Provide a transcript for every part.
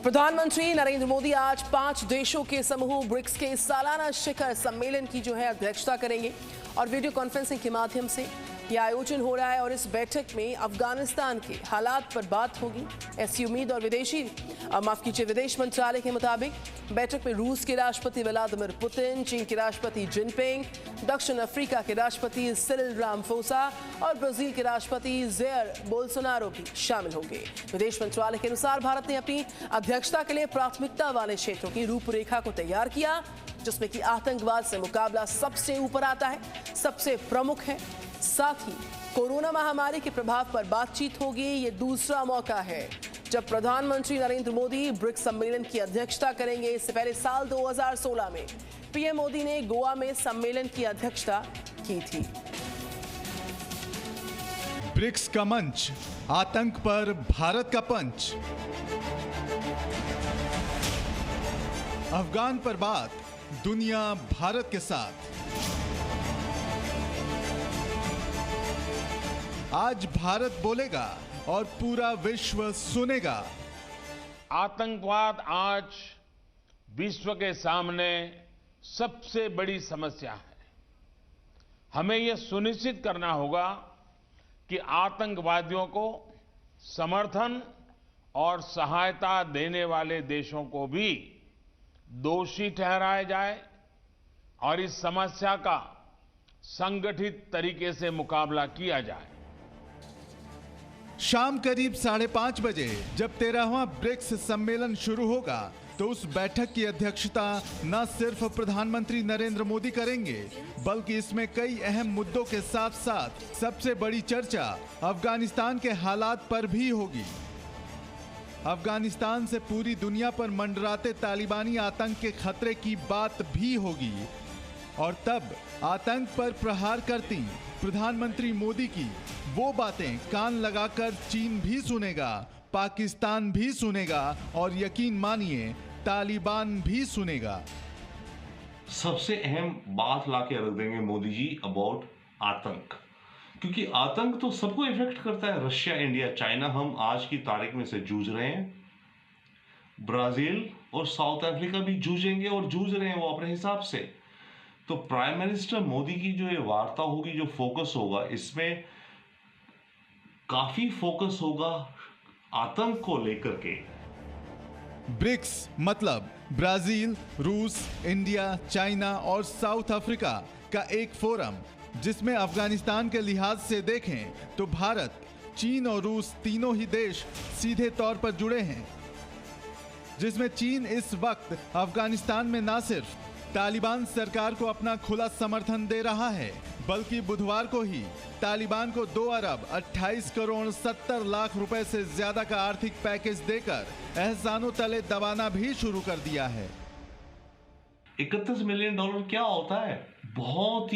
प्रधानमंत्री नरेंद्र मोदी आज 5 देशों के समूह ब्रिक्स के सालाना शिखर सम्मेलन की अध्यक्षता करेंगे और वीडियो कॉन्फ्रेंसिंग के माध्यम से यह आयोजन हो रहा है। और इस बैठक में अफगानिस्तान के हालात पर बात होगी। ऐसी उम्मीद और विदेश मंत्रालय के मुताबिक बैठक में रूस के राष्ट्रपति व्लादिमीर पुतिन, चीन के राष्ट्रपति जिनपिंग, दक्षिण अफ्रीका के राष्ट्रपति सिरिल रामाफोसा और ब्राजील के राष्ट्रपति जैर बोल्सोनारो भी शामिल होंगे। विदेश मंत्रालय के अनुसार भारत ने अपनी अध्यक्षता के लिए प्राथमिकता वाले क्षेत्रों की रूपरेखा को तैयार किया, जिसमें कि आतंकवाद से मुकाबला सबसे ऊपर आता है, सबसे प्रमुख है। साथ ही कोरोना महामारी के प्रभाव पर बातचीत होगी। ये दूसरा मौका है जब प्रधानमंत्री नरेंद्र मोदी ब्रिक्स सम्मेलन की अध्यक्षता करेंगे। इससे पहले साल 2016 में पीएम मोदी ने गोवा में सम्मेलन की अध्यक्षता की थी। ब्रिक्स का मंच, आतंक पर भारत का पंच। अफगान पर बात, दुनिया भारत के साथ। आज भारत बोलेगा और पूरा विश्व सुनेगा। आतंकवाद आज विश्व के सामने सबसे बड़ी समस्या है। हमें यह सुनिश्चित करना होगा कि आतंकवादियों को समर्थन और सहायता देने वाले देशों को भी दोषी ठहराया जाए और इस समस्या का संगठित तरीके से मुकाबला किया जाए। शाम करीब 5:30 बजे जब 13वां ब्रिक्स सम्मेलन शुरू होगा तो उस बैठक की अध्यक्षता न सिर्फ प्रधानमंत्री नरेंद्र मोदी करेंगे, बल्कि इसमें कई अहम मुद्दों के साथ साथ सबसे बड़ी चर्चा अफगानिस्तान के हालात पर भी होगी। अफगानिस्तान से पूरी दुनिया पर मंडराते तालिबानी आतंक के खतरे की बात भी होगी। और तब आतंक पर प्रहार करती प्रधानमंत्री मोदी की वो बातें कान लगाकर चीन भी सुनेगा, पाकिस्तान भी सुनेगा और यकीन मानिए तालिबान भी सुनेगा। सबसे अहम बात लाके रख देंगे मोदी जी अबाउट आतंक, क्योंकि आतंक तो सबको इफेक्ट करता है। रशिया, इंडिया, चाइना, हम आज की तारीख में से जूझ रहे हैं। ब्राजील और साउथ अफ्रीका भी जूझेंगे और जूझ रहे हैं वो अपने हिसाब से। तो प्राइम मिनिस्टर मोदी की जो ये वार्ता होगी, जो फोकस होगा, इसमें काफी फोकस होगा आतंक को लेकर के। ब्रिक्स मतलब ब्राजील, रूस, इंडिया, चाइना और साउथ अफ्रीका का एक फोरम, जिसमें अफगानिस्तान के लिहाज से देखें तो भारत, चीन और रूस तीनों ही देश सीधे तौर पर जुड़े हैं। जिसमें चीन इस वक्त अफगानिस्तान में न सिर्फ तालिबान सरकार को अपना खुला समर्थन दे रहा है, बल्कि बुधवार को ही तालिबान को 2 अरब 28 करोड़ 70 लाख रुपए से ज्यादा का आर्थिक पैकेज देकर एहसानों तले दबाना भी शुरू कर दिया है। 31 मिलियन डॉलर क्या होता है? बहुत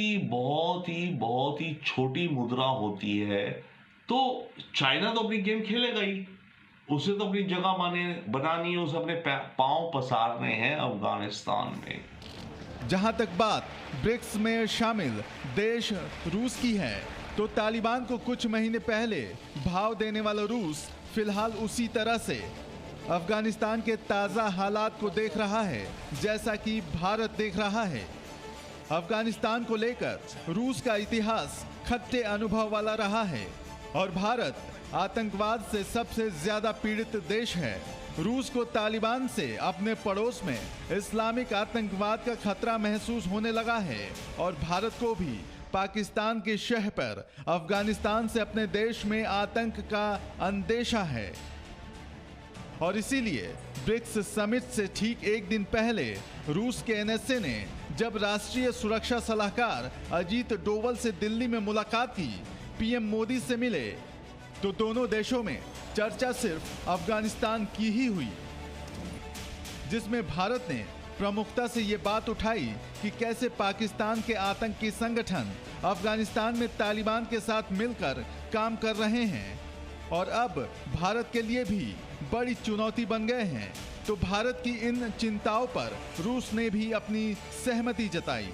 ही छोटी मुद्रा होती है। तो चाइना तो अपनी गेम खेलेगा ही, उसे तो अपनी जगह बनानी है, उसे अपने पांव पसारने हैं अफगानिस्तान में। जहां तक बात ब्रिक्स में शामिल देश रूस की है, तो तालिबान को कुछ महीने पहले भाव देने वाला रूस फिलहाल उसी तरह से अफगानिस्तान के ताजा हालात को देख रहा है, जैसा कि भारत देख रहा है। अफगानिस्तान को लेकर रूस का इतिहास खट्टे अनुभव वाला रहा है और भारत आतंकवाद से सबसे ज्यादा पीड़ित देश है। रूस को तालिबान से अपने पड़ोस में इस्लामिक आतंकवाद का खतरा महसूस होने लगा है और भारत को भी पाकिस्तान के शह पर अफगानिस्तान से अपने देश में आतंक का अंदेशा है। और इसीलिए ब्रिक्स समिट से ठीक एक दिन पहले रूस के एनएसए ने जब राष्ट्रीय सुरक्षा सलाहकार अजीत डोवल से दिल्ली में मुलाकात की, पीएम मोदी से मिले, तो दोनों देशों में चर्चा सिर्फ अफगानिस्तान की ही हुई, जिसमें भारत ने प्रमुखता से ये बात उठाई कि कैसे पाकिस्तान के आतंकी संगठन अफगानिस्तान में तालिबान के साथ मिलकर काम कर रहे हैं और अब भारत के लिए भी बड़ी चुनौती बन गए हैं। तो भारत की इन चिंताओं पर रूस ने भी अपनी सहमति जताई।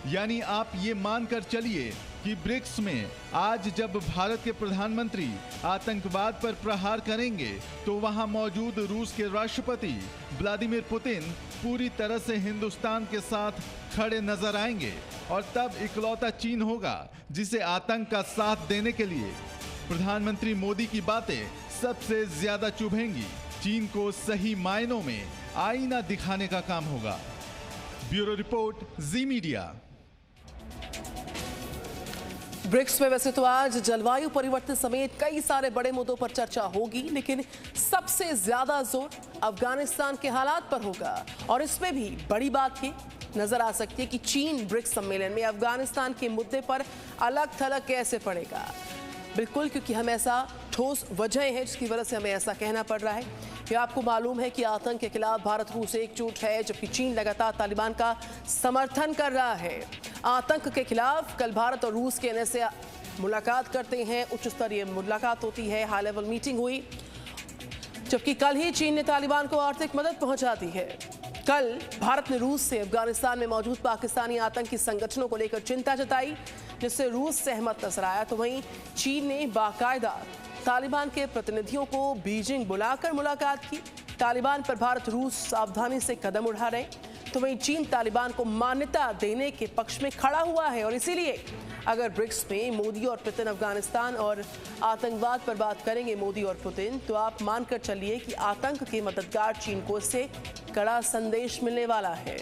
यानी आप ये मानकर चलिए कि ब्रिक्स में आज जब भारत के प्रधानमंत्री आतंकवाद पर प्रहार करेंगे तो वहां मौजूद रूस के राष्ट्रपति व्लादिमीर पुतिन पूरी तरह से हिंदुस्तान के साथ खड़े नजर आएंगे और तब इकलौता चीन होगा जिसे आतंक का साथ देने के लिए प्रधानमंत्री मोदी की बातें सबसे ज्यादा चुभेंगी। चीन को सही मायनों में आईना दिखाने का काम होगा। ब्यूरो रिपोर्ट, जी मीडिया। ब्रिक्स में वैसे तो आज जलवायु परिवर्तन समेत कई सारे बड़े मुद्दों पर चर्चा होगी, लेकिन सबसे ज्यादा जोर अफगानिस्तान के हालात पर होगा और इसमें भी बड़ी बात ये नजर आ सकती है कि चीन ब्रिक्स सम्मेलन में अफगानिस्तान के मुद्दे पर अलग थलग कैसे पड़ेगा। बिल्कुल, क्योंकि हम ऐसा ठोस वजह है जिसकी वजह से हमें ऐसा कहना पड़ रहा है कि आपको मालूम है कि आतंक के खिलाफ भारत रूस एकजुट है, जबकि चीन लगातार तालिबान का समर्थन कर रहा है। आतंक के खिलाफ कल भारत और रूस के NSA मुलाकात करते हैं, उच्च स्तरीय मुलाकात होती है, हाई लेवल मीटिंग हुई, जबकि कल ही चीन ने तालिबान को आर्थिक मदद पहुंचा दी है। कल भारत ने रूस से अफगानिस्तान में मौजूद पाकिस्तानी आतंकी संगठनों को लेकर चिंता जताई, जिससे रूस सहमत नजर आया। तो वहीं चीन ने बाकायदा तालिबान के प्रतिनिधियों को बीजिंग बुलाकर मुलाकात की। तालिबान पर भारत रूस सावधानी से कदम उठा रहे, तो वहीं चीन तालिबान को मान्यता देने के पक्ष में खड़ा हुआ है और इसीलिए अगर ब्रिक्स में मोदी और पुतिन अफगानिस्तान और आतंकवाद पर बात करेंगे, मोदी और पुतिन, तो आप मानकर चलिए कि आतंक के मददगार चीन को इससे कड़ा संदेश मिलने वाला है।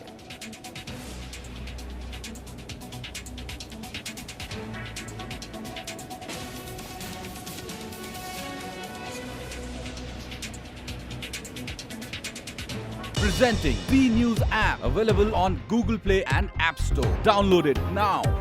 Presenting B News app, available on Google Play and App Store. Download it now.